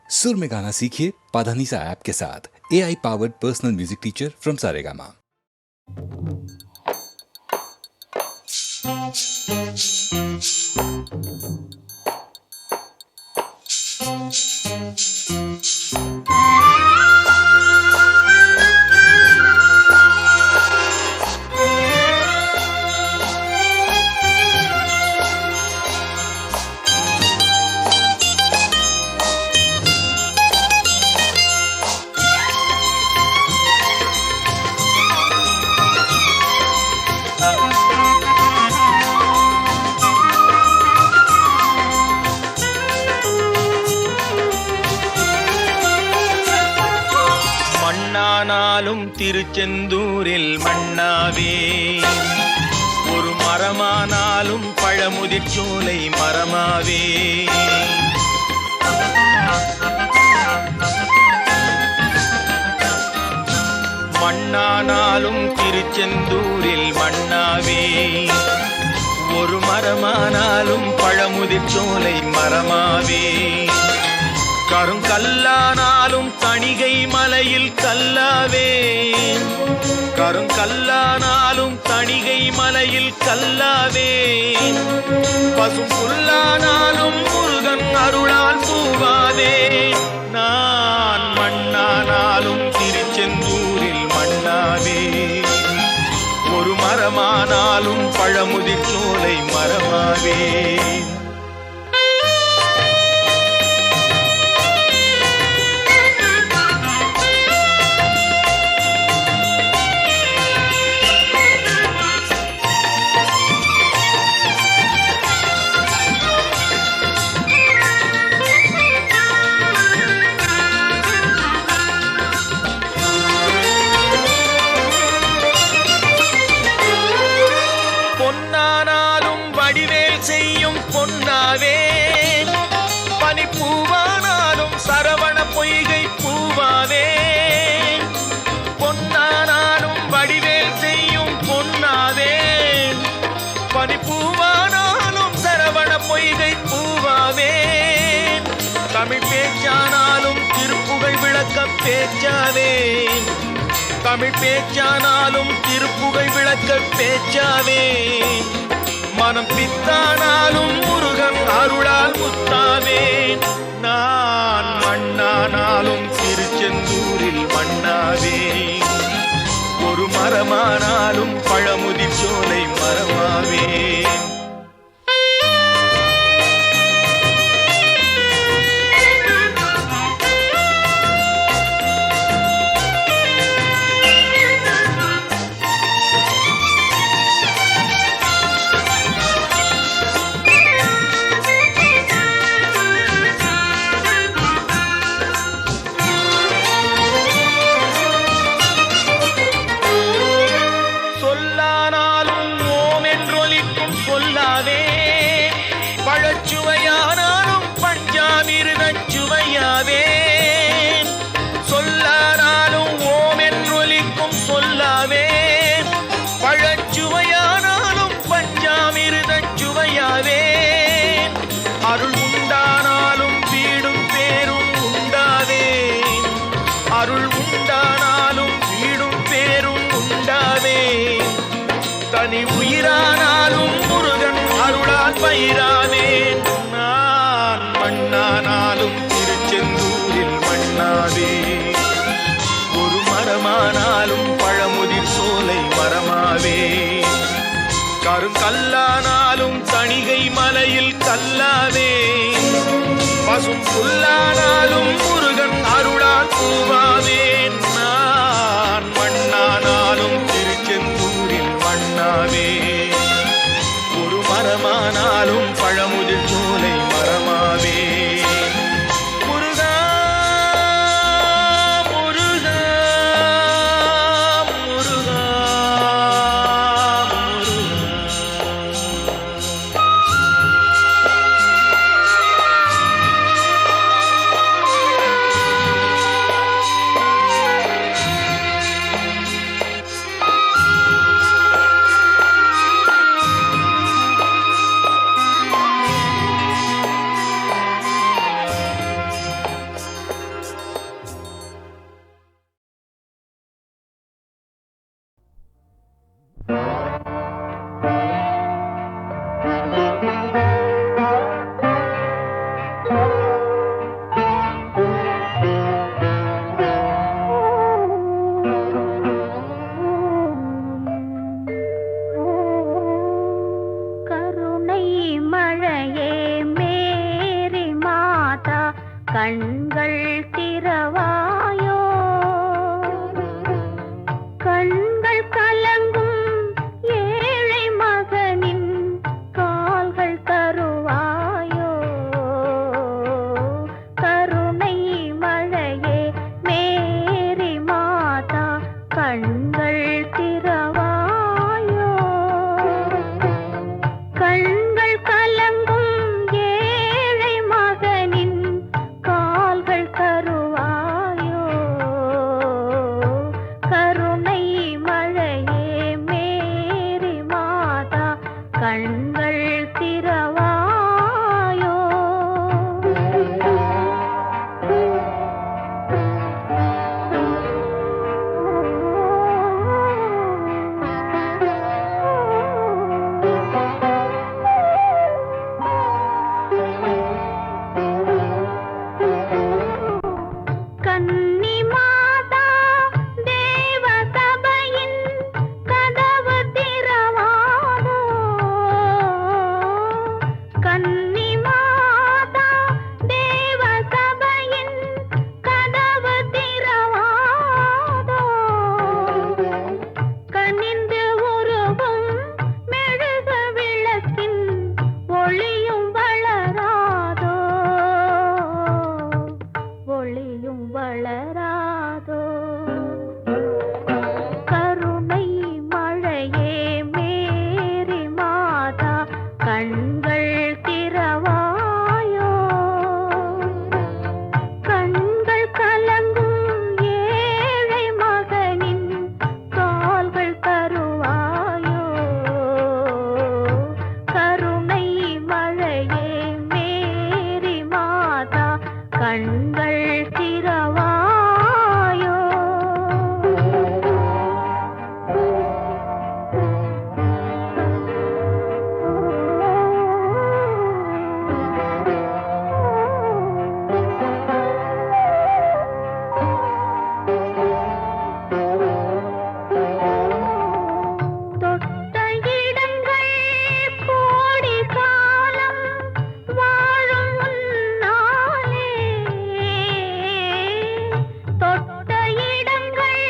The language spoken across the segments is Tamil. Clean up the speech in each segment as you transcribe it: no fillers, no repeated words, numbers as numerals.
सुर में गाना सीखिए पाधानीसा ऐप के साथ। AI powered personal music teacher from Saregama. மண்ணானாலும் திருச்செந்தூரில் மண்ணாவே, ஒரு மரமானாலும் பழமுதிர் சோலை மரமாவே. மண்ணானாலும் திருச்செந்தூரில் மண்ணாவே, ஒரு மரமானாலும் பழமுதிர் சோலை மரமாவே. கருங்கல்லானாலும் தணிகை மலையில் கல்லாவே, கருங்கல்லானாலும் தணிகை மலையில் கல்லாவே. பசும் புல்லானாலும் முருகன் அருளால் பூவாவே. நான் மண்ணானாலும் திருச்செந்தூரில் மண்ணாவே, ஒரு மரமானாலும் பழமுதிர் சோலை மரமாவே. பொன்னானாலும் வடிவேல் செய்யும் பொன்னாவே, பனிப்பூவானாலும் சரவண பொய்கை பூவாவே. பொன்னானாலும் வடிவேல் செய்யும் பொன்னாவே, பனிப்பூவானாலும் சரவண பொய்கை பூவாவே. தமிழ் பேச்சானாலும் திருப்புகழ் விளக்க பேச்சாவே, தமிழ் பேச்சானாலும் திருப்புகழ் விளக்க பேச்சாவே. மனம் பித்தானாலும் முருகன் அருளால் முத்தாவே. நான் மண்ணானாலும் திருச்செந்தூரில் மண்ணாவே, ஒரு மரமானாலும் பழமுதிர் சோலை மரமாவே. சொல்லாவே, பழச்சுவையானாலும் பஞ்சாமிர்தச் சுவையாவே. சொல்லானாலும் ஓம் என்றொலிக்கும் சொல்லாவே, பழச்சுவையானாலும் பஞ்சாமிர்தச் சுவையாவே. அருள் உண்டானாலும் வீடும் பேரும் உண்டாவே, அருள் உண்டானாலும் வீடும் பேரும் உண்டாவே. தனி உயிரானாலும் முருகன் அருளால் பயிராவேன். நான் மண்ணானாலும் திருச்செந்தூரில் மண்ணாவே, ஒரு மரமானாலும் பழமுதிர் சோலை மரமாவே. கருங்கல்லானாலும் தணிகை மலையில் கல்லாவே, பசும் புல்லானாலும் முருகன் அருளால் பூவாவேன். நான் மண்ணானாலும் திருச்செந்தூரில் மண்ணாவே, ஒரு மரமானாலும் பழமுதிர் சோலை மரமாவே. முருகா முருகா முருகா முருகா. கண்கள் திறவாயோ கண்கள் கலங்கும் ஏழை மகனின் கால்கள் தருவாயோ கருணை மழையே மேரி மாதா கண்கள் திறவாயோ கண்கள் கலங்கும் ஏழை மகனின் கால்கள் தருவாயோ கருணை மழையே மேரி மாதா கண்கள் திறவாயோ கன்னி மாதா தேவ சபையின் கதவு திறவாதோ கன்னி மாதா தேவ சபையின் கதவு திறவாதோ கனிந்து உருகும் மெழுகு விளக்கின் ஒளியும் வளராதோ ஒளியும் வளராதோ கருணை மழையே மேரி மாதா கண்கள் திறவாயோ கண்கள் கலங்கும் ஏழை மகனின் கால்கள் தருவாயோ கருணை மழையே மேரி மாதா கண்கள் திறவாயோ தொட்ட இடங்கள் கோடி காலம் வாழும் முன்னாலே தொட்ட இடங்கள்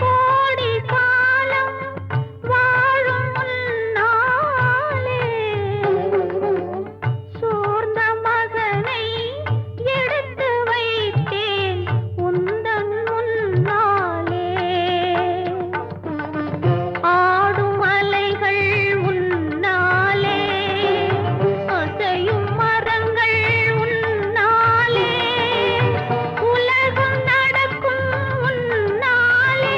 கோடி காலம் வாழும் முன்னாலே சோர்ந்த மகனை எடுத்து வைத்தேன் உந்தன் முன்னாலே ஆடும் அலைகள் உன்னாலே அசையும் மரங்கள் உன்னாலே உலகம் நடக்கும் உன்னாலே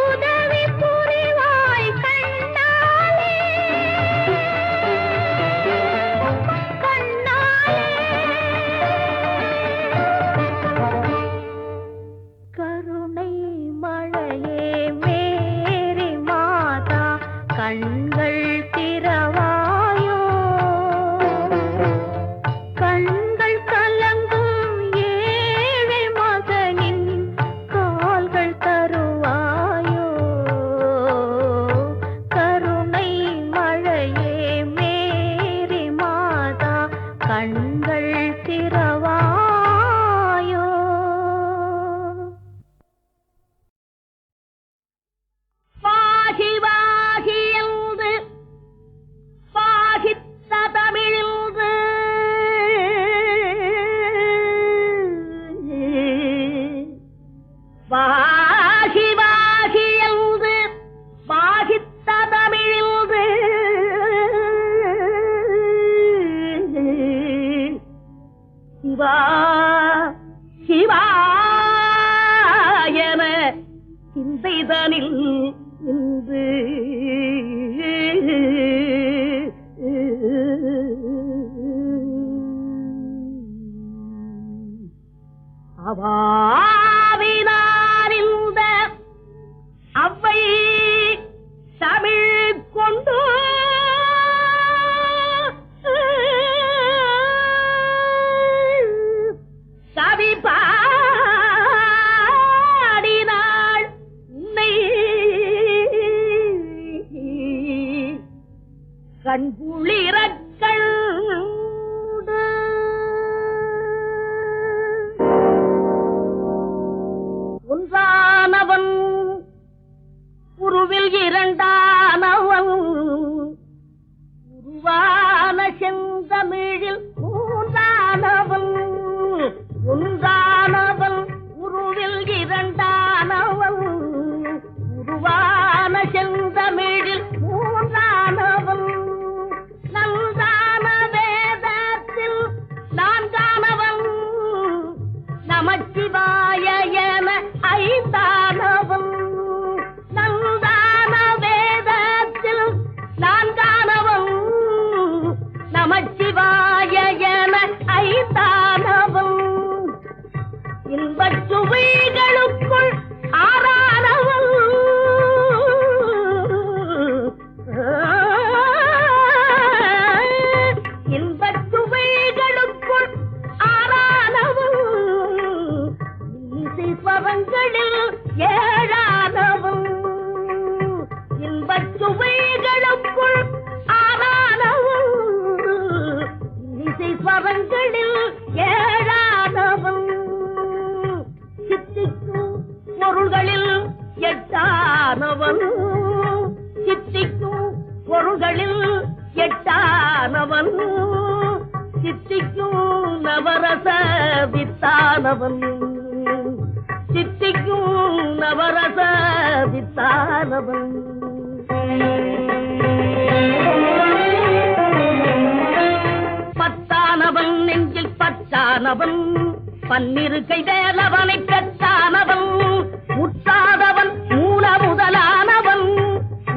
உதவி புரிவாய் கண்ணாலே கருணை மழையே மேரி மாதா கண்கள் திறவாயோ கண்கள் கலங்கும் ஏழை மகனின் கால்கள் தருவாயோ கருணை மழையே மேரி மாதா கண்கள் திறவாயோ வாகி வாகி என்று வாகித்த தமிழின்று வாகி வாகி என்று வாகித்த தமிழின்று சிவா சிவா என சிந்தைதனில் இன்று அவாவினார் இந்த அவ்வை ஒன்றானவன் உருவில் இரண்டானவன் உருவான செந்தமிழில் மூன்றானவன் நன்றான வேதத்தில் நான்கானவன் நமச்சிவாய என ஐந்தானவன் நன்றான வேதத்தில் நான்கானவன் நமச்சிவாய என ஐந்தானவன் இன்பச் சுவைகளுக்குள் ஆறானவன் இன்பச் சுவைகளுக்குள் ஆறானவன் இசை ஸ்வரங்களில் ஏழானவன் இன்பச் சுவைகளுக்குள் ஆறானவன் இசை ஸ்வரங்களில் ஏழானவன் சித்திக்கும் பொருள்களில் எட்டானவன் சித்திக்கும் பொருள்களில் எட்டானவன் சித்திக்கும் நவரச வித்தானவன் சித்திக்கும் நவரச வித்தானவன் பத்தானவன் நெஞ்சில் பத்தானவன் பன்னிரு கை வேலவனை பெற்றானவன் முற்றாதவன் மூல முதலானவன்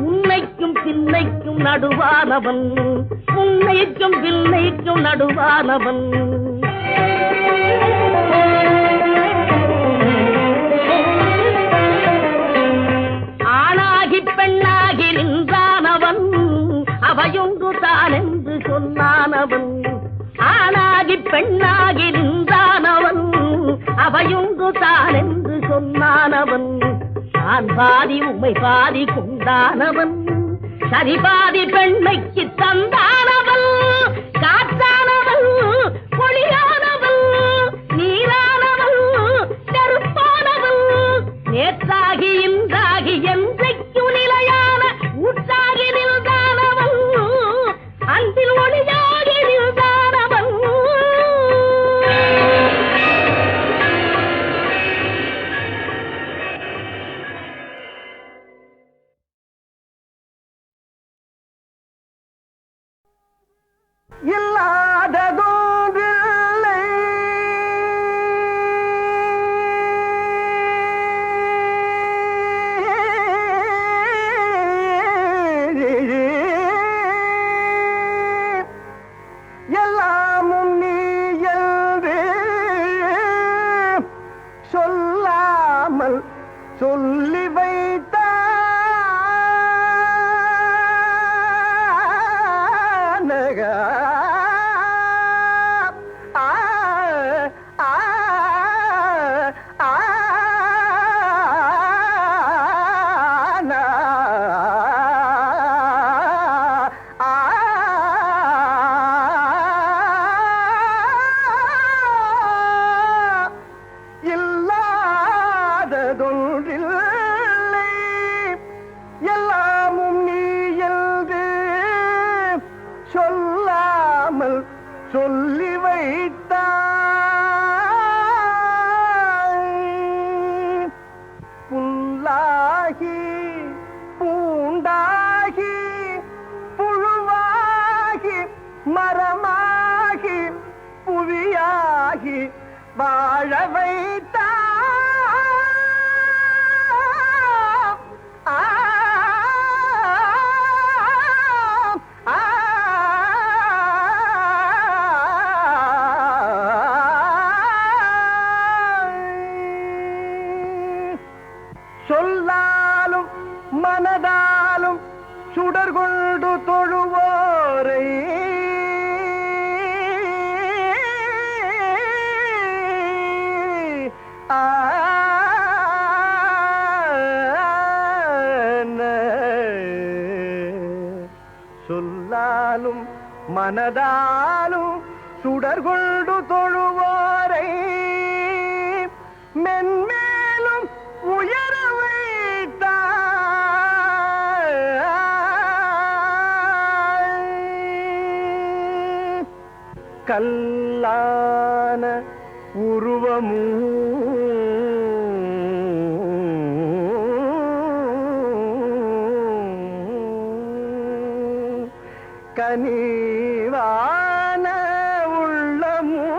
உன்னைக்கும் பின்னைக்கும் நடுவானவன் உன்னைக்கும் பின்னைக்கும் நடுவானவன் ஆணாகி பெண்ணாகி நின்றானவன் அவையொன்று தான் என்று சொன்னானவன் ஆணாகி பெண்ணாகி நின்றானவன் அவையொன்று தான் என்று சொன்னானவன் நான் பாதி உம்மை பாதி கொண்டானவன் சரி பாதி பெண்மைக்கு தந்தானவன் காற்றானவன் ஒளியானவன் நீரானவன் நெருப்பானவன் நேற்றாகி இன்றாகி என்றைக்கும் நிலையான ஊற்றாகி நின்றானவன் அன்பில் ஒளியாகி நின்றானவன் இல்லாததோன்றில்லை எல்லாமும் நீ என்று சொல்லாமல் சொல்லி இல்லாததொன்றில்லை எல்லாமும் நீ என்று சொல்லாமல் சொல்லி வைத்தாய் புல்லாகி பூண்டாகி புழுவாகி மரமாகி புவியாகி வாழ வைத்தாய் சொல்லாலும் மனதாலும் சுடர் கொண்டு தொழுவோரை சொல்லாலும் மனதாலும் சுடர் கொண்டு தொழுவோரை மென்மேலும் உயர வைத்தாய் கல்லான உருவமும் கனிவான உள்ளமும்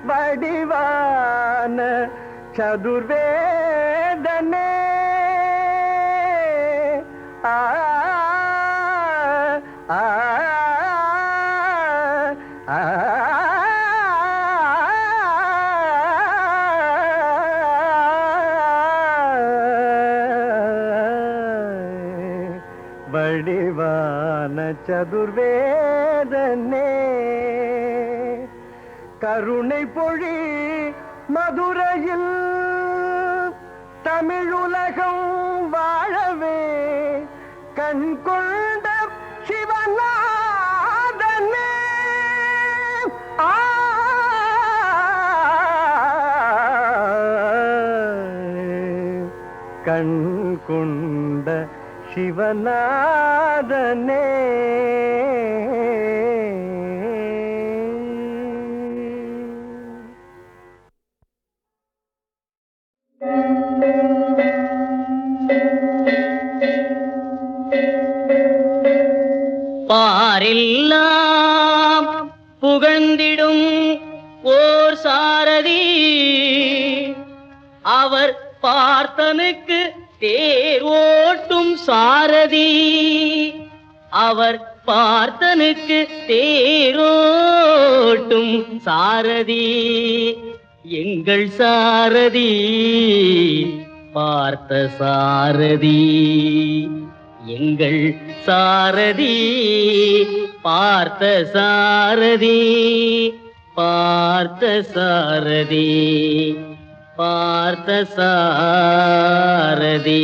வடிவான சதுர்வேதனே ஆ ஆ ஆ வடிவான சதுர்வேதனே கருணை பொழி மதுரையில் தமிழுலகம் வாழவே கண் கொண்ட சிவநாதனே ஆ கண் கொண்ட சிவநாதனே பாரெல்லாம் புகழ்ந்திடும் ஓர் சாரதி அவர் பார்த்தனுக்கு தேர் ஓட்டும் சாரதி அவர் பார்த்தனுக்கு தேரோட்டும் சாரதி எங்கள் சாரதி பார்த்த சாரதி எங்கள் சாரதி பார்த்த சாரதி பார்த்த சாரதி பார்த்த சாரதி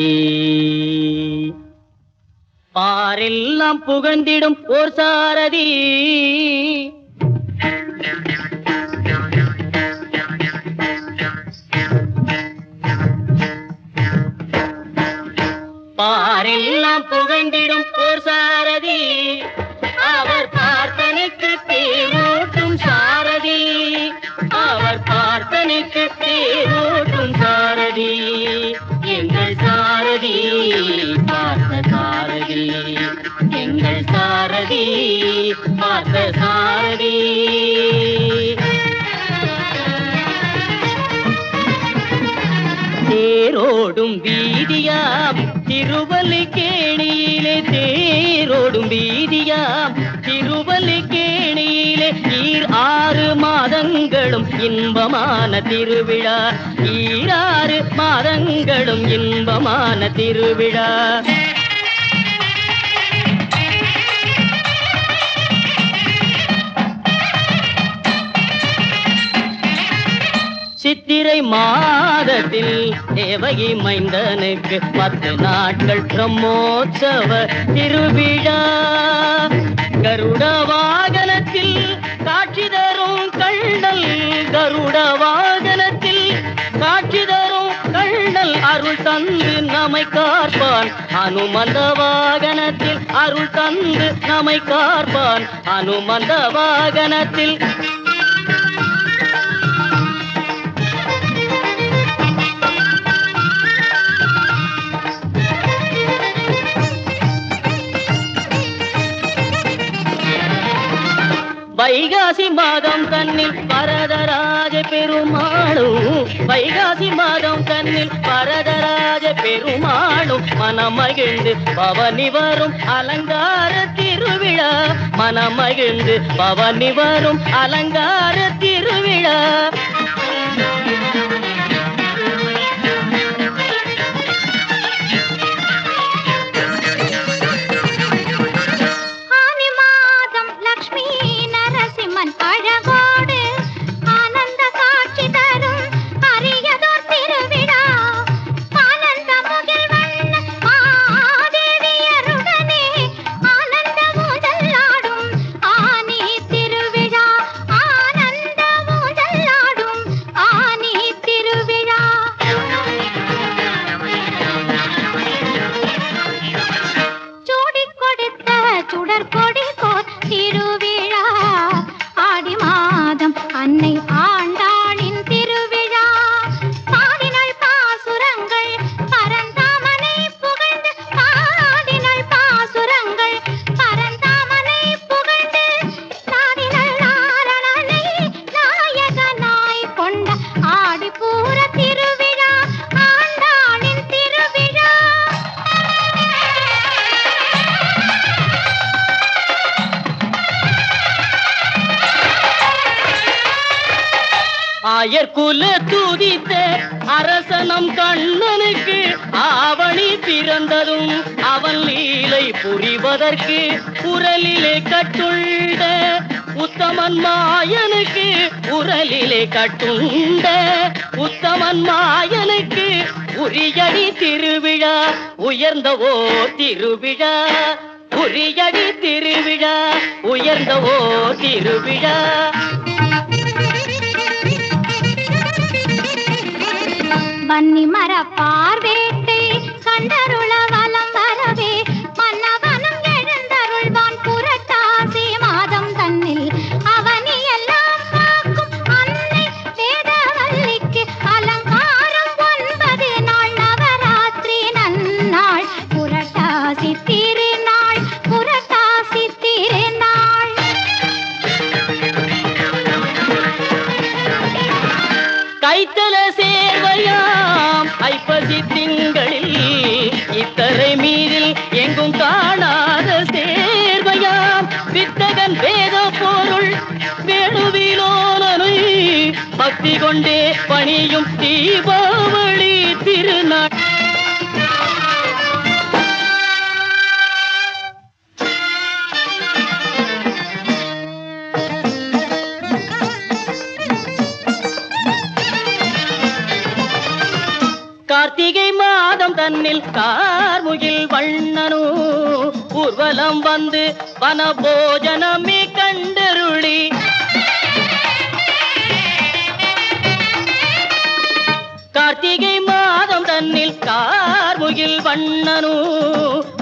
பாரெல்லாம் புகழ்ந்திடும் ஓர் சாரதி பாரெல்லாம் புகழ்ந்திடும் ஓர் சாரதி அவர் பார்த்தனுக்கு தேரோட்டும் சாரதி அவர் பார்த்தனுக்கு தேரோட்டும் சாரதி எங்கள் சாரதி பார்த்த சாரதி எங்கள் சாரதி பார்த்த சாரதி தேரோடும் வீதியாம் திருவல்லிக்கேணியிலே தேரோடும் வீதியாம் திருவல்லிக்கேணியிலே 6 மாதங்களும் இன்பமான திருவிழா 6 மாதங்களும் இன்பமான திருவிழா சித்திரை மாதத்தில் தேவகி மைந்தனுக்கு 10 நாட்கள் பிரம்மோற்சவ திருவிழா கருட வாகனத்தில் காட்சி தரும் கண்ணல் கருட வாகனத்தில் காட்சி தரும் கண்ணல் அருள் தந்து நம்மை காப்பான் அனுமந்த வாகனத்தில் அருள் தந்து நம்மை காப்பான் அனுமந்த வாகனத்தில் வைகாசி மாதம் தன்னில் வரதராஜ பெருமாளும் வைகாசி மாதம் தன்னில் வரதராஜ பெருமாளும் மனமகிழ்ந்து பவனி வரும் அலங்கார திருவிழா மனமகிழ்ந்து பவனி வரும் அலங்கார திருவிழா ஆனந்த ஆயர்குல துதித்த அரசனம் கண்ணனுக்கு ஆவணி பிறந்ததும் அவன் லீலை புரிவதற்கு உரலிலே கட்டுண்ட உத்தமன் மாயனுக்கு உரலிலே கட்டுண்ட உத்தமன் மாயனுக்கு உரியடி திருவிழா உயர்ந்தவோ திருவிழா உரியடி திருவிழா உயர்ந்தவோ திருவிழா வன்னி மர பார்வேட்டை கண்டருள வலம் வரவே மன்னவனும் எழுந்தருள்வான் புரட்டாசி மாதம் தன்னில் அவனி எல்லாம் காக்கும் அன்னை வேதவல்லிக்கு அலங்காரம் 9 நாள் நவராத்திரி நன்னாள் புரட்டாசி திருநாள் புரட்டாசி திருநாள் கைத்தல சேர்வையாம் ஐப்பசி திங்களில் இத்தரை மீதில் எங்கும் காணாத சேர்வையாம் வித்தகன் வேத பொருள் வேணுவிலோனனை பக்தி கொண்டே பணியும் தீபாவளி திருநாள் கார்த்திகை மாதம் தன்னில் கார்முகில் வண்ணனு ஊர்வலம் வந்து வனபோஜனமே கண்டருளி கார்த்திகை மாதம் தன்னில் கார்முகில் வண்ணனு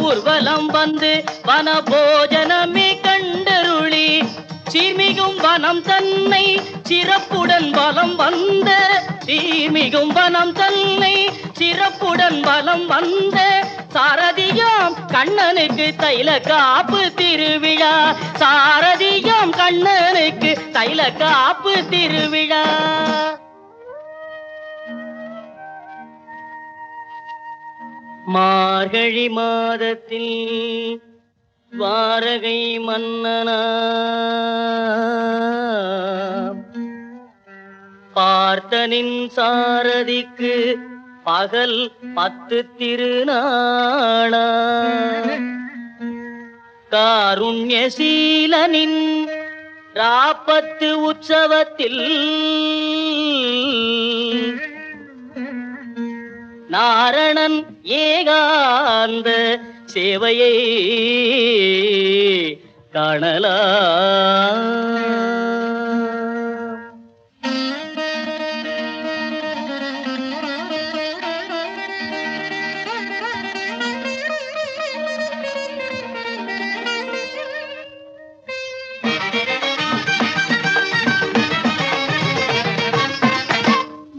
ஊர்வலம் வந்து வனபோஜனமே கண்டருளி சீர்மிகும் வனம் தன்னை சிறப்புடன் வலம் வந்த சீர்மிகும் வனம் தன்னை சிறப்புடன் வலம் வந்த சாரதியாம் கண்ணனுக்கு தைல காப்பு திருவிழா சாரதியாம் கண்ணனுக்கு தைல காப்பு திருவிழா மார்கழி மாதத்தில் வாரகை மன்னனா பார்த்தனின் சாரதிக்கு பகல் 10 திருநாளா காருண்யசீலனின் ராப்பத்து உற்சவத்தில் நாரணன் ஏகாந்த சேவையை காணலாம்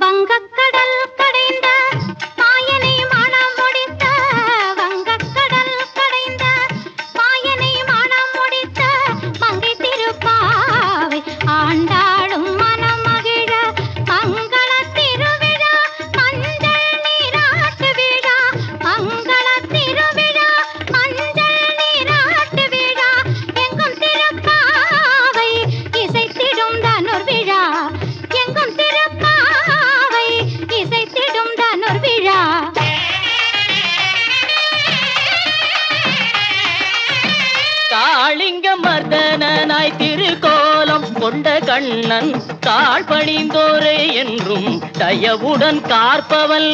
வங்கக்கடல் கடைந்த மாயனை மனம் முடித்த வங்கக்கடல் கடைந்த மாயனை மனம் முடித்த மங்கை திருப்பாவை ஆண்டாளும் மனம் மகிழ மங்கள திருவிழா மஞ்சள் நீராட்டு விழா மங்கள திருவிழா மஞ்சள் நீராட்டு விழா எங்கும் திருப்பாவை இசைத்திடும் தனுர் விழா எங்கும் திருப்பாவை இசைத்திடும் தனுர் விழா காளிங்க மர்தனாய் திருக்கோலம் கொண்ட கண்ணன் தாழ் பணிந்தோரே என்றும் தயவுடன் காற்பவள்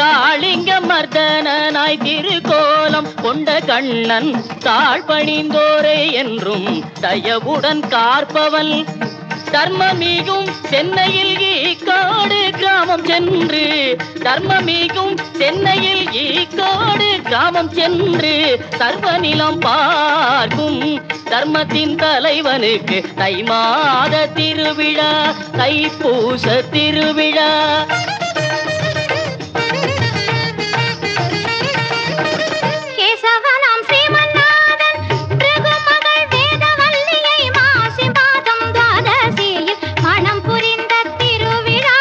காளிங்க மர்தனாய் திருக்கோலம் கொண்ட கண்ணன் தாழ் பணிந்தோரே என்றும் தயவுடன் காற்பவள் தர்மமிகும் சென்னையில் ஈக்காடு கிராமம் சென்று தர்மமிகும் சென்னையில் ஈக்காடு கிராமம் சென்று சர்வநிலம் பார்க்கும் தர்மத்தின் தலைவனுக்கு தை மாத திருவிழா தைப்பூச திருவிழா கேசவனாம் ஸ்ரீமன்னாதன் பிருகுமகள் வேதவல்லியை மாசி மாதம் துவாதசியில் மணம் புரிந்த திருவிழா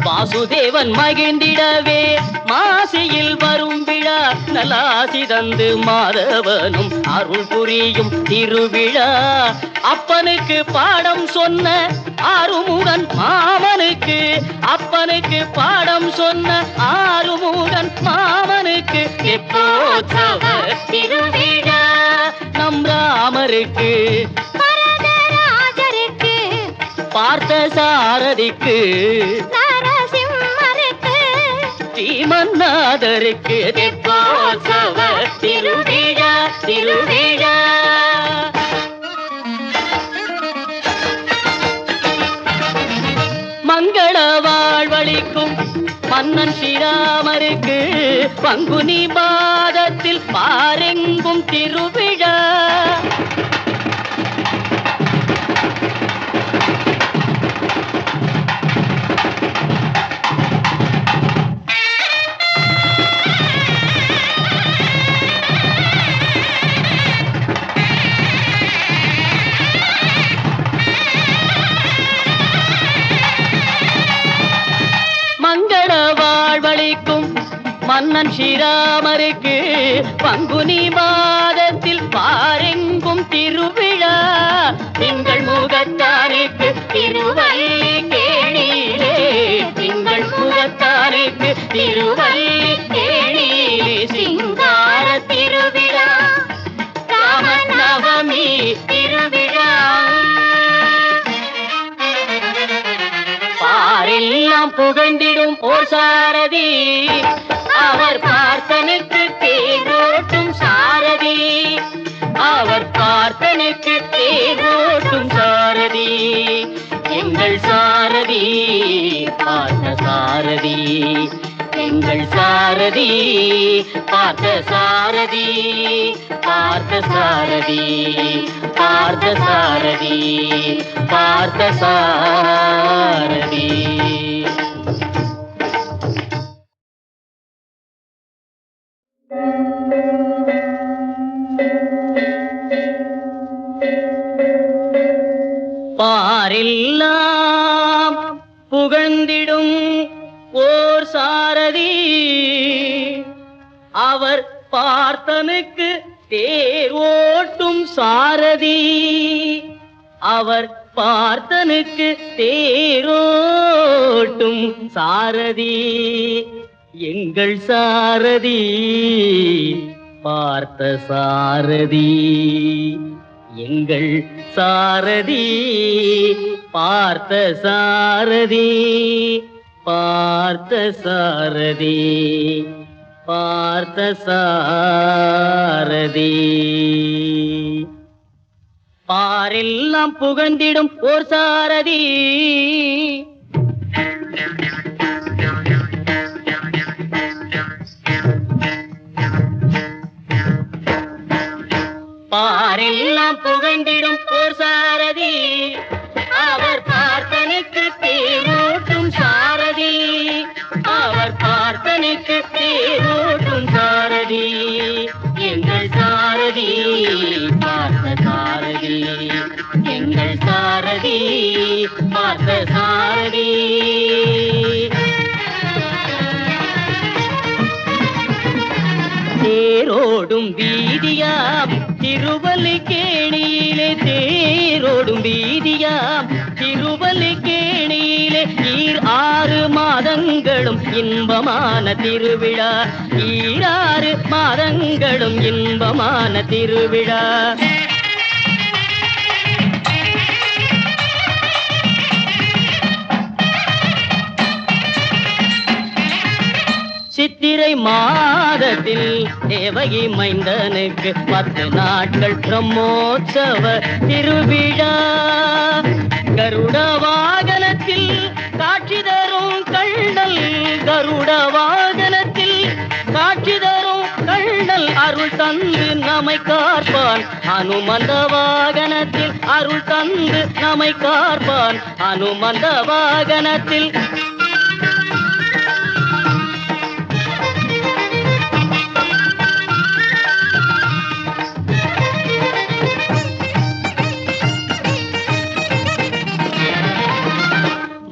வாசுதேவன் மகிழ்ந்திடவே மாசியில் வரும் விழா நலாசி தந்து மாதவனும் அருள் புரியும் திருவிழா அப்பனுக்கு பாடம் சொன்ன ஆறுமுகன் மாமனுக்கு ராமனுக்கு பாடம் சொன்ன ஆறுமுகன் மாமனுக்கு எப்போத்சவ திருவிழா. நம் ராமருக்கு வரதராஜருக்கு பார்த்த சாரதிக்கு நரசிம்மருக்கு ஸ்ரீமன்னாதருக்கு தெப்போத்சவ திருவிழா திருவிழா. மங்கள வாழ்வழிக்கும் மன்னன் ஸ்ரீராமருக்கு பங்குனி மாதத்தில் பாரெங்கும் திருவிழா. மங்கள வாழ்வழிக்கும் மன்னன் ஸ்ரீராமருக்கு பங்குனி மாதத்தில் பாரெங்கும் திருவிழா. திங்கள் முகத்தாருக்கு திருவல்லிக்கேணியிலே திங்கள் முகத்தாருக்கு திருவல்லிக்கேணியிலே சிங்கார திருவிழா ராமநவமி திருவிழா. பாரெல்லாம் புகழ்ந்திடும் ஓர் சாரதி அவர் பார்த்தனுக்கு தேரோட்டும் சாரதி. அவர் பார்த்தனுக்கு தேரோட்டும் சாரதி எங்கள் சாரதி பார்த்த சாரதி. எங்கள் சாரதி பார்த்த சாரதி பார்த்த சாரதி பார்த்த சாரதி பார்த்த சாரதி. பாரெல்லாம் புகழ்ந்திடும் ஓர் சாரதி அவர் பார்த்தனுக்கு தேர் ஓட்டும் சாரதி. அவர் பார்த்தனுக்கு தேரோட்டும் சாரதி எங்கள் சாரதி பார்த்த சாரதி. எங்கள் சாரதி பார்த்த சாரதி பார்த்த சாரதி பார்த்த சாரதி. பாரெல்லாம் புகழ்ந்திடும் ஓர் சாரதி பாரெல்லாம் புகழ்ந்திடும் ஓர் சாரதி அவர் பார்த்தனுக்கு தேரோட்டும் சாரதி. அவர் பார்த்தனுக்கு தேரோட்டும் சாரதி எங்கள் சாரதி பார்த்த சாரதி. எங்கள் சாரதி பார்த்த சாரதி. தேரோடும் வீதியாம் திருவல்லிக்கேணியிலே தேரோடும் வீதியாம் திருவல்லிக்கேணியிலே 6 மாதங்களும் இன்பமான திருவிழா. 6 மாதங்களும் இன்பமான திருவிழா. சித்திரை மாதத்தில் தேவகி மைந்தனுக்கு 10 நாட்கள் பிரம்மோற்சவ திருவிழா. கருட வாகனத்தில் காட்சி தரும் கண்ணல் கருட வாகனத்தில் காட்சி தரும் கண்ணல் அருள் தந்து நம்மை காப்பான். அனுமந்த வாகனத்தில் அருள் தந்து நம்மை காப்பான். அனுமந்த வாகனத்தில்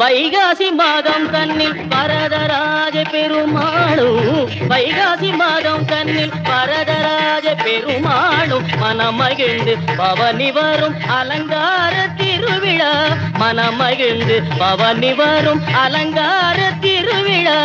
வைகாசி மாதம் தன்னில் வரதராஜ பெருமாளும் வைகாசி மாதம் தன்னில் வரதராஜ வரதராஜ பெருமாளும் மனமகிழ்ந்து பவனி வரும் அலங்கார திருவிழா, மனமகிழ்ந்து பவனி வரும் அலங்கார திருவிழா.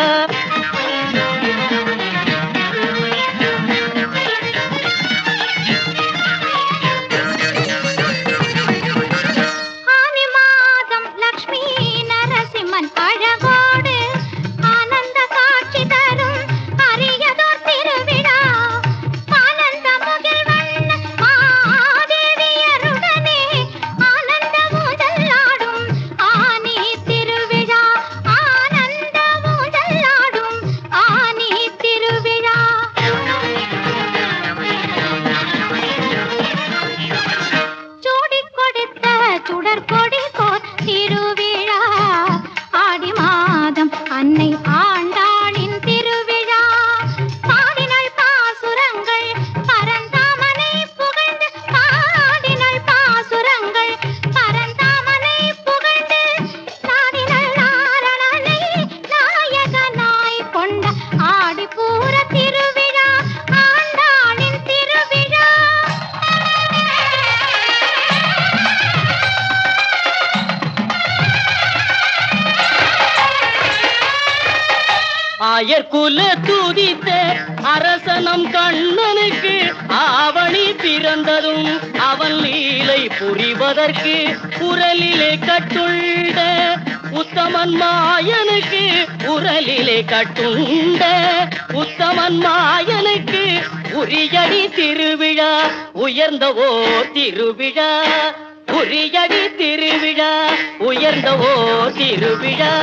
ஆயர்குல துதித்த அரசனம் கண்ணனுக்கு ஆவணி பிறந்ததும் அவன் லீலை புரிவதற்கு உரலிலே கட்டுண்ட உத்தமன் மாயனுக்கு உரலிலே கட்டுண்ட உத்தமன் மாயனுக்கு உரியடி திருவிழா, உயர்ந்தவோ திருவிழா, உரியடி திருவிழா, உயர்ந்தவோ திருவிழா.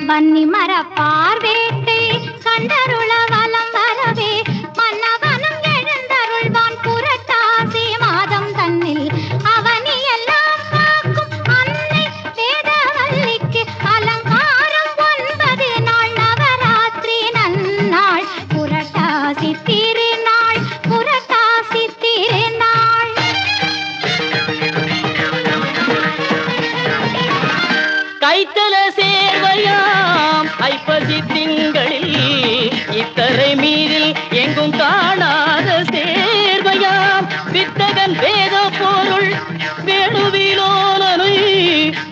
வன்னி மர பார்வேட்டை கண்டருள வலம் வரவே மன்னவனும் எழுந்தருள்வான் புரட்டாசி மாதம் தன்னில் அவனி எல்லாம் காக்கும் அன்னை வேதவல்லிக்கு அலங்காரம் 9 நாள் நவராத்திரி நன்னாள் புரட்டாசி திருநாள், புரட்டாசி திருநாள். கைத்தல சேர்வையாம் ஐப்பசி திங்களில் இத்தரை மீதில் எங்கும் காணாத சேர்வையாம் வித்தகன் வேத பொருள் வேணுவிலோனனை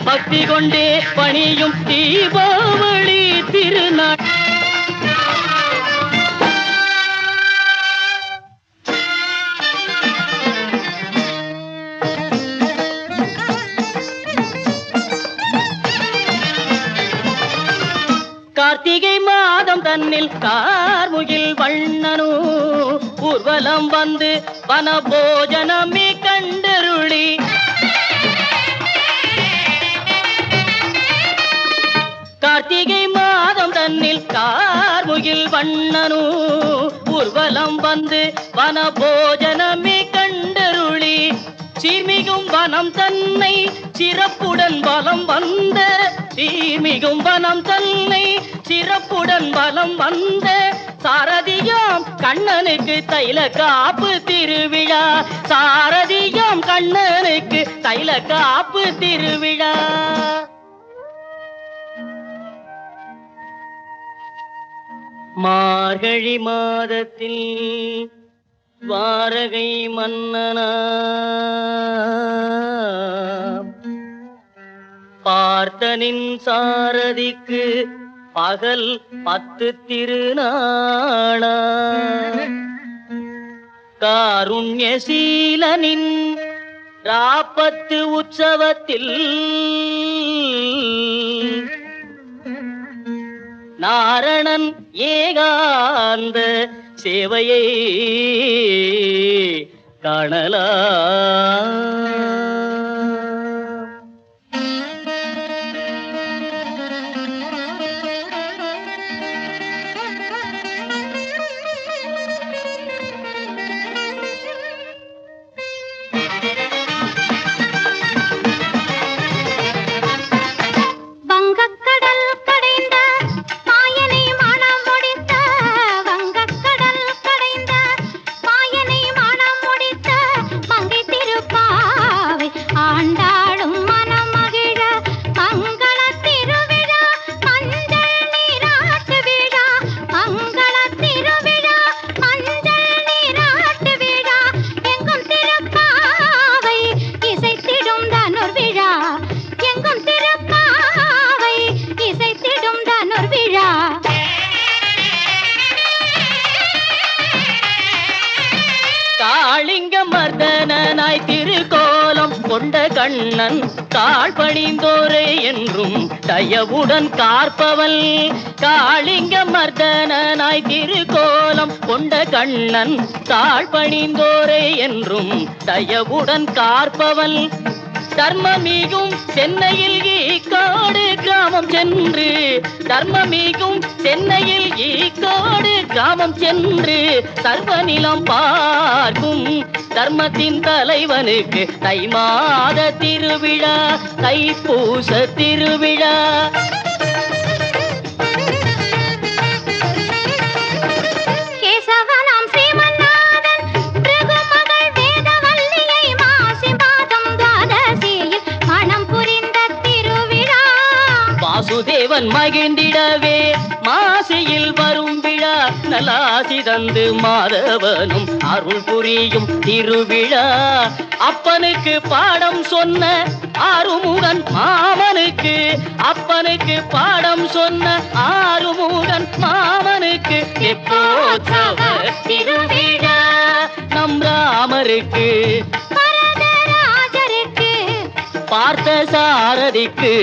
பக்தி கொண்டே பணியும் தீபாவளி திருநாள். கார்த்திகை மாதம் தன்னில் கார்முகில் வண்ணனு ஊர்வலம் வந்து வனபோஜனமே கண்டருளி கார்த்திகை மாதம் தன்னில் கார்முகில் வண்ணனு ஊர்வலம் வந்து வனபோஜனமே கண்டருளி சீர்மிகும் வனம் தன்னை சிறப்புடன் வலம் வந்த சீர்மிகும் வனம் தன்னை சிறப்புடன் வலம் வந்த சாரதியாம் கண்ணனுக்கு தைல காப்பு திருவிழா, சாரதியாம் கண்ணனுக்கு தைல காப்பு திருவிழா. மார்கழி மாதத்தில் துவாரகை மன்னனா பார்த்தனின் சாரதிக்கு பகல் 10 திருநாளா காருண்யசீலனின் ராப்பத்து உற்சவத்தில் நாரணன் ஏகாந்த சேவையை காணலாம். வங்கக்கடல் கடைந்த மாயனை மனம் முடித்த வங்கக்கடல் கடைந்த மாயனை மனம் முடித்த மங்கை திருப்பார் கொண்ட கண்ணன் தாழ் பணிந்தோரே என்றும் தயவுடன் காற்பவள் காளிங்க மர்தனாய் திருக்கோலம் கொண்ட கண்ணன் தாழ் பணிந்தோரே என்றும் தயவுடன் காற்பவள் தர்மமிகும் சென்னையில் ஈக்காடு கிராமம் சென்று தர்மமிகும் சென்னையில் ஈக்காடு கிராமம் சென்று சர்வநிலம் பார்க்கும் தர்மத்தின் தலைவனுக்கு தை மாத திருவிழா தைப்பூச திருவிழா வாசுதேவன் மகிழ்ந்திடவே மாசியில் வரும் விழா நலாசி தந்து மாதவனும் அருள் புரியும் திருவிழா அப்பனுக்கு பாடம் சொன்ன ஆறுமுகன் மாமனுக்கு அப்பனுக்கு பாடம் சொன்ன ஆறுமுகன் மாமனுக்கு எப்போத்சவ திருவிழா நம் ராமருக்கு பார்த்த சாரதிக்கு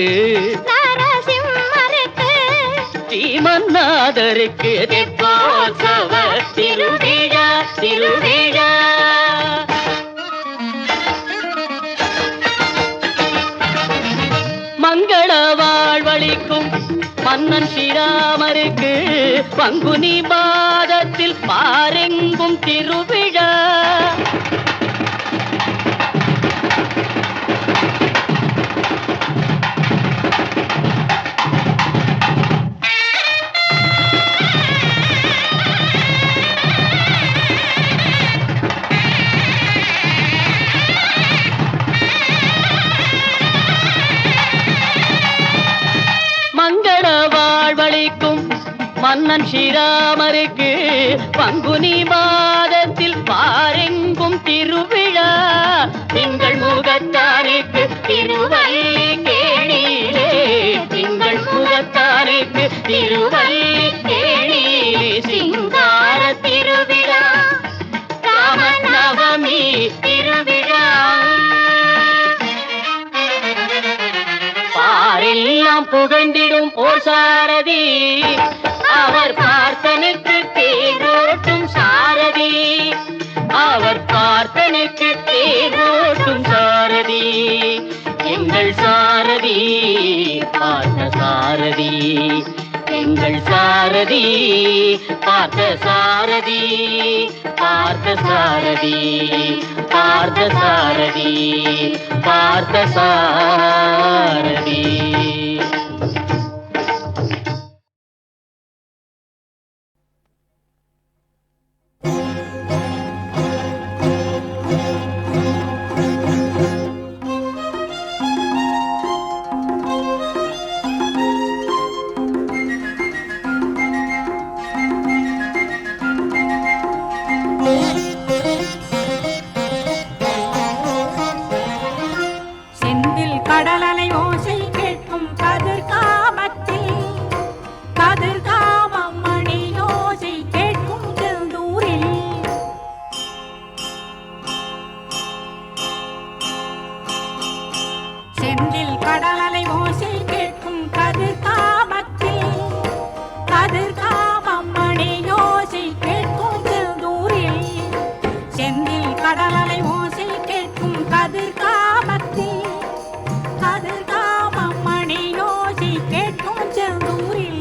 ஸ்ரீமன்னாதருக்கு தெப்போத்சவ திருவிழா திருவிழா மங்கள வாழ்வழிக்கும் மன்னன் ஸ்ரீராமருக்கு பங்குனி மாதத்தில் பாரெங்கும் திருவிழா மன்னன் ஸ்ரீராமருக்கு பங்குனி மாதத்தில் பாரெங்கும் திருவிழா திங்கள் முகத்தாருக்கு திருவல்லிக்கேணியிலே திங்கள் முகத்தாருக்கு திருவல்லிக்கேணியிலே சிங்கார திருவிழா ராமநவமி திருவிழா பாரெல்லாம் புகழ்ந்திடும் ஓர் சாரதி அவர் பார்த்தனுக்கு தேரோட்டும் சாரதி அவர் பார்த்தனுக்கு தேரோட்டும் சாரதி எங்கள் சாரதி பார்த்த சாரதி எங்கள் சாரதி பார்த்த சாரதி பார்த்த சாரதி பார்த்த சாரதி பார்த்த சாரதி கடலலை ஓசை கேட்கும் கதிர்காமத்தில் கதிர்காமம் மணி ஓசை கேட்கும் செந்தூரில் செந்தில் கடலலை ஓசை கேட்கும் கதிர்காமத்தில் கதிர்காமம் மணி ஓசை கேட்கும் செந்தூரில் செந்தில் கடலலை ஓசை கேட்கும் கதிர்காமத்தில் கதிர்காமம் மணி ஓசை கேட்கும் செந்தூரில்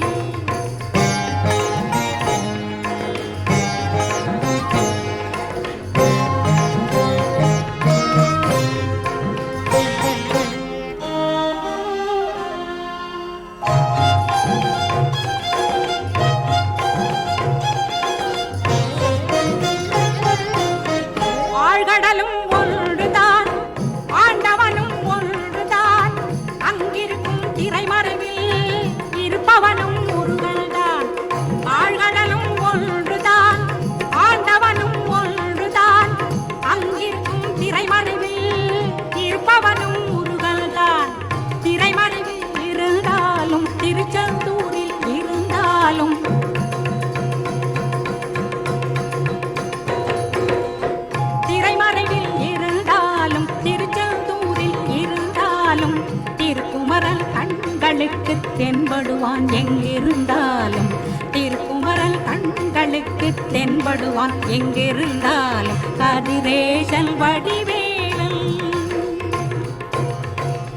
கண்களுக்கு தென்படுவான் எங்கிருந்தாலும், திருக்குமரன் கண்களுக்கு தென்படுவான் எங்கிருந்தாலும், கதிரேசன் வடிவேலன்.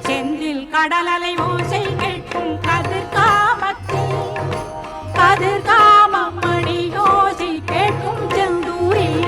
செந்தில் கடலலை ஓசை கேட்கும் கதிர்காமத்தில், கதிர்காமம் மணி ஓசை கேட்கும் செந்தூரில்.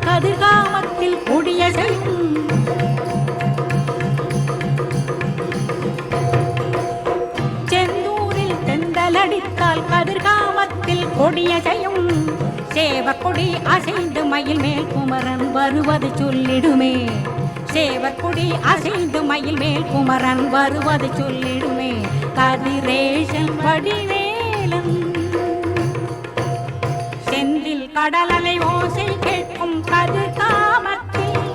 கதிர்காமத்தில் கொடிய செய்யும், செந்தூரில் தெந்தலடித்தால் கதிர்காமத்தில் கொடிய செய்யும். சேவக்கொடி அசைந்து மயில் மேல் குமரன் வருவது சொல்லிடுமே, சேவக்கொடி அசைந்து மயில் மேல் குமரன் வருவது சொல்லிடுமே, கதிரேசன் வடிவேலன். செந்தில் கடலலை ஓசை கேட்கும் கதிர்காமத்தில்,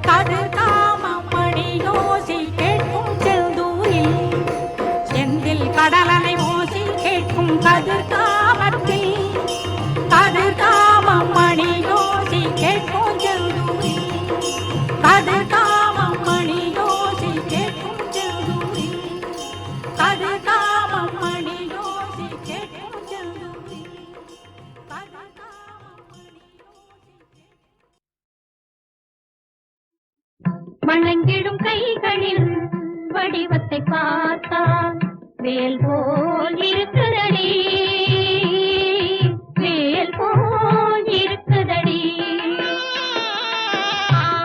கதிர்காமம் மணி ஓசை கேட்கும் செந்தூரில். செந்தில் கடலலை ஓசை கேட்கும் கதிர்காமத்தில், கதிர்காமம் மணி ஓசை கேட்கும் செந்தூரில். கதிர்காமம் மணி ஓசை கேட்கும் செந்தூரில். கதிர்காமம் மணி ஓசை கேட்கும் செந்தூரில். வணங்கிடும் கைகளின் வடிவத்தை பார்த்தால் வேல் போல் இருக்குதடி, வேல் போல் இருக்குதடி.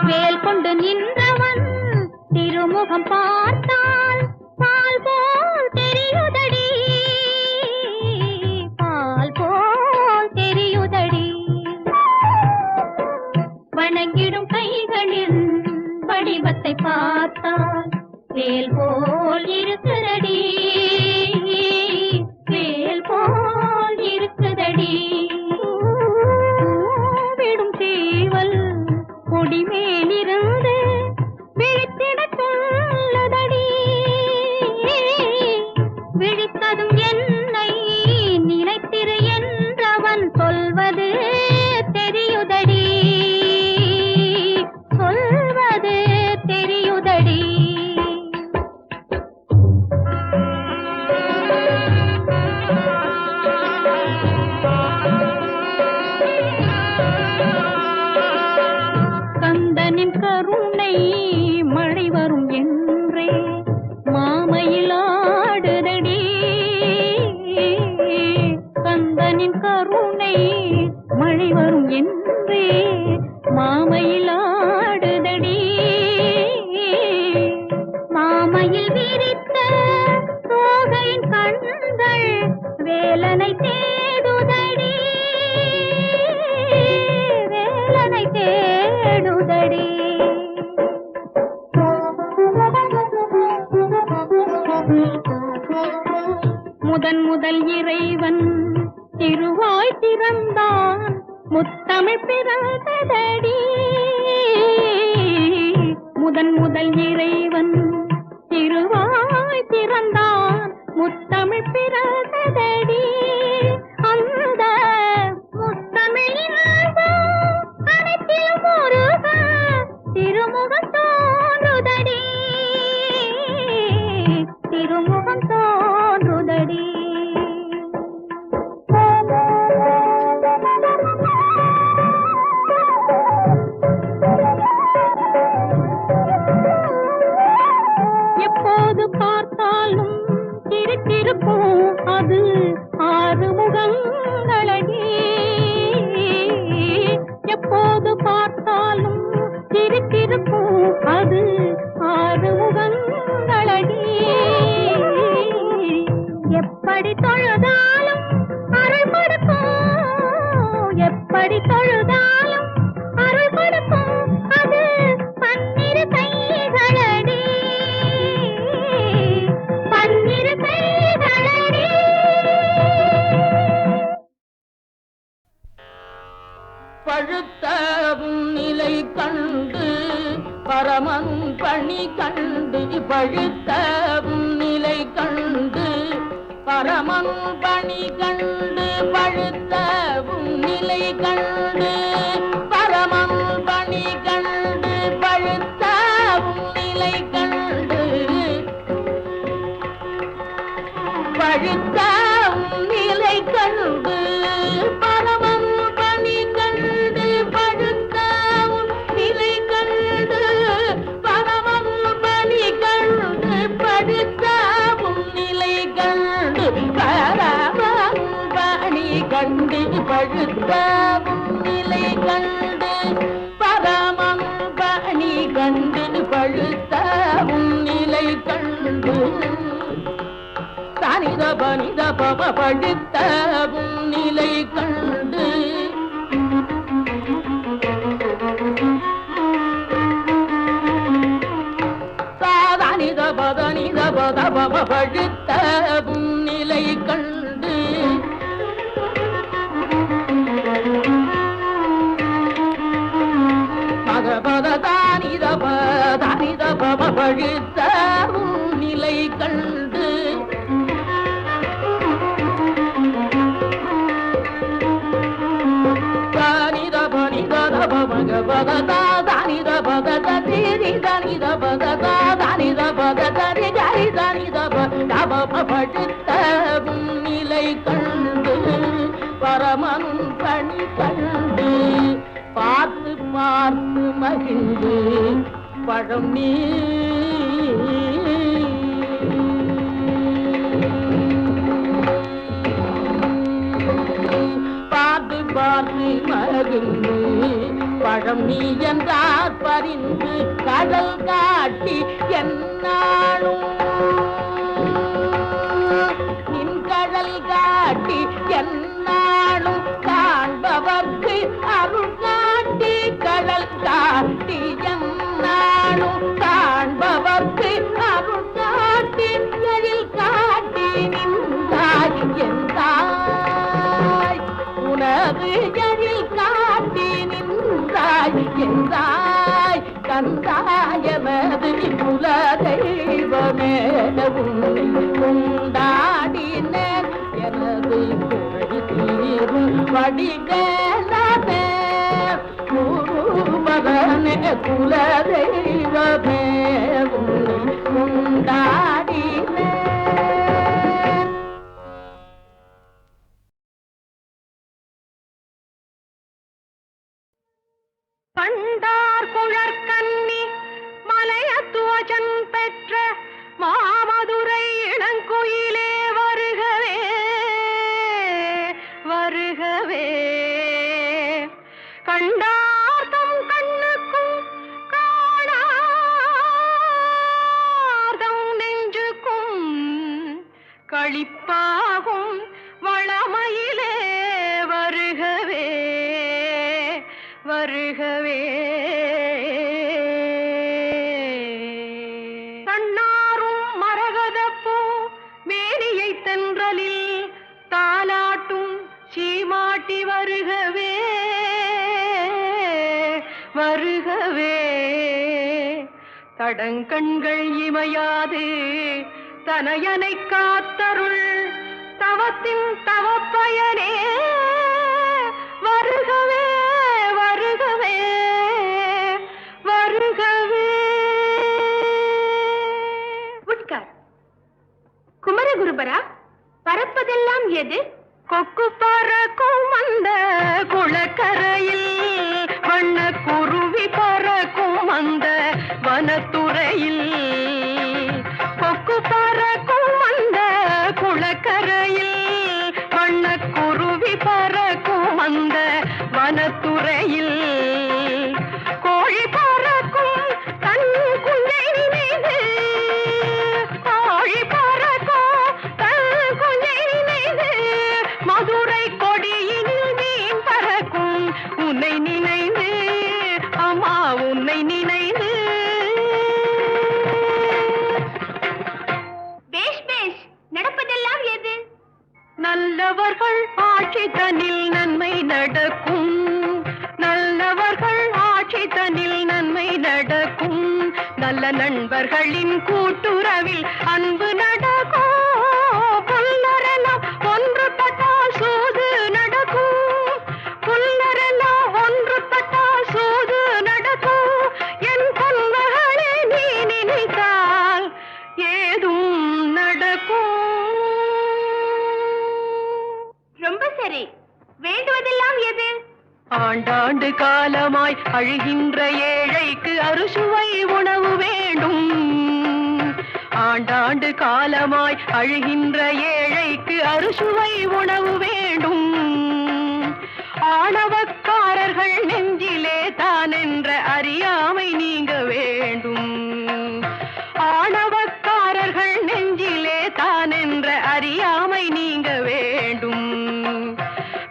வேல் கொண்டு நின்றவன் திருமுகம் பார்த்தால் பால் போல் தெரியுதடி, பால் போல் தெரியுதடி. வணங்கிடும் கைகளின் வடிவத்தை பார்த்தால் வேல் போல் இருக்குதடி, வேல் போல் இருக்குதடி. விடும் சேவல் கொடி மேலிருந்து விழித்திட சொல்லுதடி, விழித்ததும் என்னை நினைத்திரு என்றவன் சொல்வது தெரியுதடி, சொல்வது தெரியுதடி. கந்தனின் கருணை மழை வரும் என்றே மாமையில் ஆடுதடி, கந்தனின் கருணை மழை வரும் என்றே மாமையில் ஆடுதடி. மாமையில் விரித்த தோகையின் கண்கள் வேலனை தேடுதடி, வேலனை தேடுதடி. முதன் முதல் இறைவன் திருவாய் திறந்தான் முத்தமிழ் பிறந்ததடி, முதன் முதல் இறைவன் திருவாய் திறந்தான் முத்தமிழ் பிறந்ததடி. அந்த முத்தமிழின் அனைத்திலும் முருக திருமுகம் தோன்றுதடி, திருமுகம் தோன்றுதடி. எப்போது பார்த்தாலும் சிரித்திருக்கும் அது ஆறுமுகங்களடி, எப்போது பார்த்தாலும் சிரித்திருக்கும் அது ஆறுமுகங்களடி. எப்படி தொழ நிலை கண்டு பரமன் பணி கண்டு பழுத்த நிலை கண்டு பரமன் பணி கண்டு பழுத்த நிலை கண்டு பழுத்த நிலை கண்டு பரமன் பணி கண்டு பழுத்த நிலை கண்டு பரமன் பணி கண்டு பழுத்த நிலை கண்டு பரமன் பணி கண்டு பழுத்த நிலை கண்டு பரமன் பணி கண்டு பழுத்த நிலை கண்டு தனித பனித பவ பழுத்த நிலை கண்டு சாதனித பதனித பத பவ பழுத்த நிலை கண்டு பத தானித பதனித பவ பழுத்த நிலை கண்டு பத தானித பத தீரி தனித பத தானித பத தரி கரி தனித பவ படுத்த நிலை கண்டு பரமன் பணி கண்டு பார்த்து பார்த்து மகிழ்ந்து பழம் நீ பார்த்து பார்த்து மகிழ்ந்து பழம் நீ என்றார் பறிந்து கடல் காட்டி என்னாலும் நின் கடல் காட்டி என்னாலும் காண்பவர்க்கு அருள் காட்டி கடல் காட்டி என்னாலும் காண்பவர்க்கு அருள் காட்டி எழில் காட்டி நின்றாய் என்றாய் உனது எழில் காட்டி என்றாய் கந்தாயமது குல தெய்வமே உன்னை கொண்டாடினேன் எனது குறை தீர்வு வடிகேனே குருபரனே குல தெய்வமே உன்னை கொண்டாடினேன். பண்டார் குழற்கன்னி மலையத்துவஜன் பெற்ற மாமதுரை இளங்குயிலே வருகவே வருகவே கண்டார்தம் கண்ணுக்கும் காணார்தம் நெஞ்சுக்கும் களிப்பாகும் வளமையிலே வருகவே வருகவே தன்னாரும் மரகதப்பூ மேனியை தென்றலில் தாலாட்டும் சீமாட்டி வருகவே வருகவே தடங்கண்கள் இமையாது தனையனை காத்தருள் தவத்தின் தவப்பயனே வருகவே வருகவே வருகவே. உட்கார். குமரகுருபரா, பறப்பதெல்லாம் எது? கொக்கு பறக்கும் அந்த குளக்கரையில் வண்ண குருவி பறக்கும் அந்த வனத்துறையில் கொக்கு பறக்கும் அந்த குளக்கரையில் வண்ண குருவி பறக்கும் அந்த வனத்துறையில் கோழி பறக்கும் தன் குஞ்சை மீது கோழி பறக்கும் தன் குஞ்சை மீது மதுரை கொடியினில் மீன் பறக்கும் உன்னை நினைந்து அம்மா உன்னை நினைந்து. பேஷ் பேஷ், நடப்பதெல்லாம் எது? நல்லவர்கள் ஆட்சி தனில் நன்மை நடக்கும் நல்லவர்கள் ஆட்சி தனில் நன்மை நடக்கும் நல்ல நண்பர்களின் கூட்டுறவில் அன்பு நடக்கும். புல்லரெல்லாம் ஒன்றுபட்டால் சூது நடக்கும். புல்லரெல்லாம் ஒன்றுபட்டால் சூது நடக்கும். என் பொன்மகளே நீ நினைத்தால் ஏதும் நடக்கும். ரொம்ப சரி. வேண்டுவதெல்லாம் எது? ஆண்டாண்டு காலமாய் அழுகின்ற ஏழைக்கு அறுசுவை உணவு வேண்டும். ஆண்டாண்டு காலமாய் அழுகின்ற ஏழைக்கு அறுசுவை உணவு வேண்டும். ஆணவக்காரர்கள் நெஞ்சிலே தான் என்ற அறியாமை நீங்க வேண்டும். ஆணவக்காரர்கள் நெஞ்சிலே தான் என்ற அறியாமை நீங்க வேண்டும்.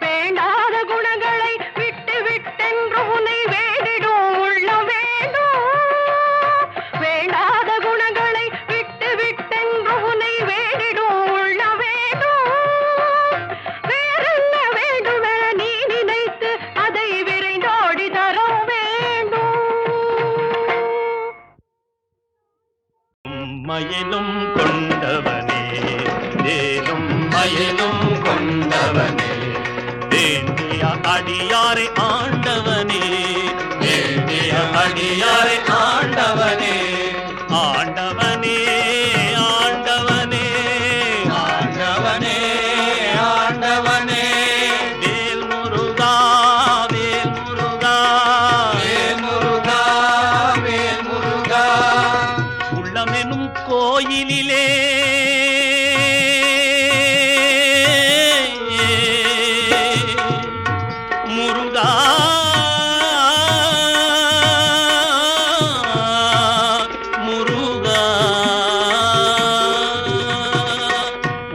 வேண்டாத குணங்களை விட்டு விட்டென்று உன்னை வேண்டிடும் உள்ளம் வேண்டும். வேண்டாத குணங்களை விட்டு விட்டென்று உன்னை வேண்டிடும் உள்ளம் வேண்டும். வேறென்ன வேண்டும் என நீ நினைத்து அதை விரைந்தோடி தர வேண்டும். மயிலும் கொண்டவனே, வேலும் மயிலும் கொண்டவனே, வேண்டிய அடியாரை ஆண்டவனே, வேண்டிய அடியாரை ஆண்டவனே, ஆண்டவனே ஆண்டவனே ஆண்டவனே ஆண்டவனே, வேல் முருகா வேல் முருகா வேல் முருகா வேல் முருகா, உள்ளமெனும் கோயிலிலே முருகா முருகா,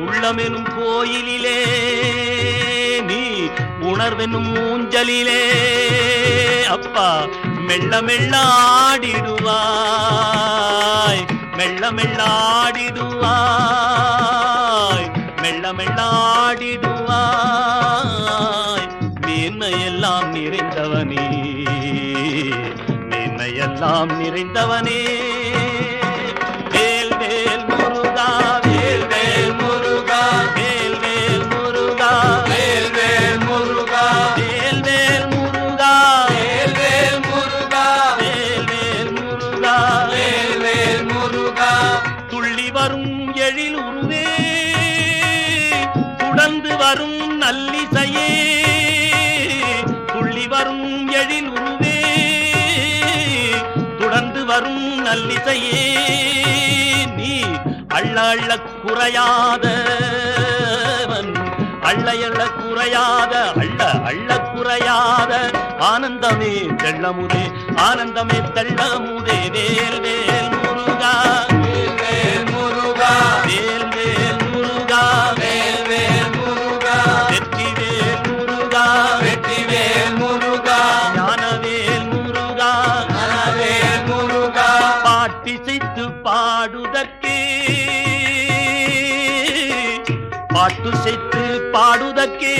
உள்ளமெனும் கோயிலிலே நீ உணர்வெனும் ஊஞ்சலிலே அப்பா மெல்ல மெல்ல ஆடிடுவாய், மெல்ல மெல்ல ஆடிடுவாய், மெல்ல மெல்ல ஆடிடுவாய். மேன்மையெல்லாம் நிறைந்தவனே, மேன்மையெல்லாம் நிறைந்தவனே, வேல் வேல் முருகா வேல் வேல் முருகா வேல் வேல் முருகா வேல் வேல் முருகா வேல் வேல் முருகா வேல் வேல் முருகா வேல் வேல் முருகா வேல் வேல் முருகா, துள்ளி வரும் எழில் உருவே துடர்ந்து வரும் நல்லிசையே, துள்ளி வரும் எழில் உருவே துடர்ந்து வரும் நல்லிசையே, நீ அள்ள அள்ள குறையாதவன், அள்ள அள்ள குறையாத அள்ள அள்ள குறையாத ஆனந்தமே தெள்ளமுதே, ஆனந்தமே தெள்ளமுதே, வேல் வேல் முருகா வேல் வேல் முருகா வேல் வேல் முருகா வேல் வேல் முருகா, வெற்றி வேல் முருகா வெற்றி வேல் முருகா, ஞானவேல் முருகா ஞானவேல் முருகா, பாட்டிசைத்து பாடுதற்கே பாட்டுசைத்து பாடுதற்கே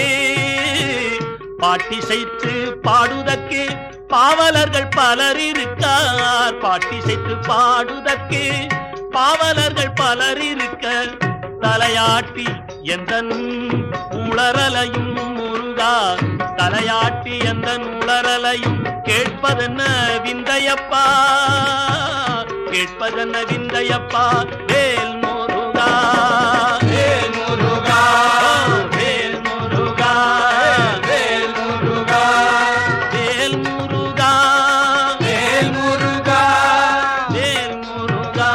பாட்டிசைத்து பாடுதற்கே பாவலர்கள் பலர் இருக்கார், பாட்டிசைத்து பாடுதற்கே பாவலர்கள் பலர் இருக்க, தலையாட்டி எந்தன் உளறலையும் முருகா, தலையாட்டி எந்தன் உளறலையும் கேட்பதென்ன விந்தையப்பா, கேட்பதென்ன விந்தையப்பா, வேல் முருகா வேல் முருகா வேல் முருகா வேல் முருகா வேல் முருகா வேல் முருகா வேல் முருகா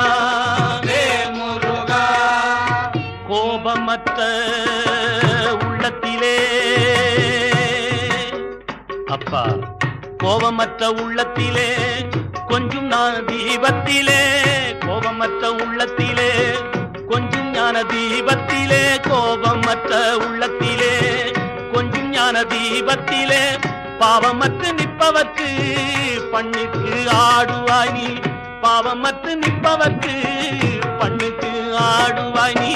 வேல் முருகா, கோபமற்ற உள்ளத்திலே அப்பா கோபமற்ற உள்ளத்திலே கொஞ்சம் ஞான தீபத்திலே, கோபமற்ற உள்ளத்திலே கொஞ்சம் ஞான தீபத்திலே, கோபமற்ற உள்ளத்திலே கொஞ்சம் ஞான தீபத்திலே, பாவமற்று நிற்பவர்க்கு பண்ணிற்கு ஆடுவாய் நீ, பாவமற்று நிற்பவர்க்கு பண்ணுக்கு ஆடுவாய் நீ,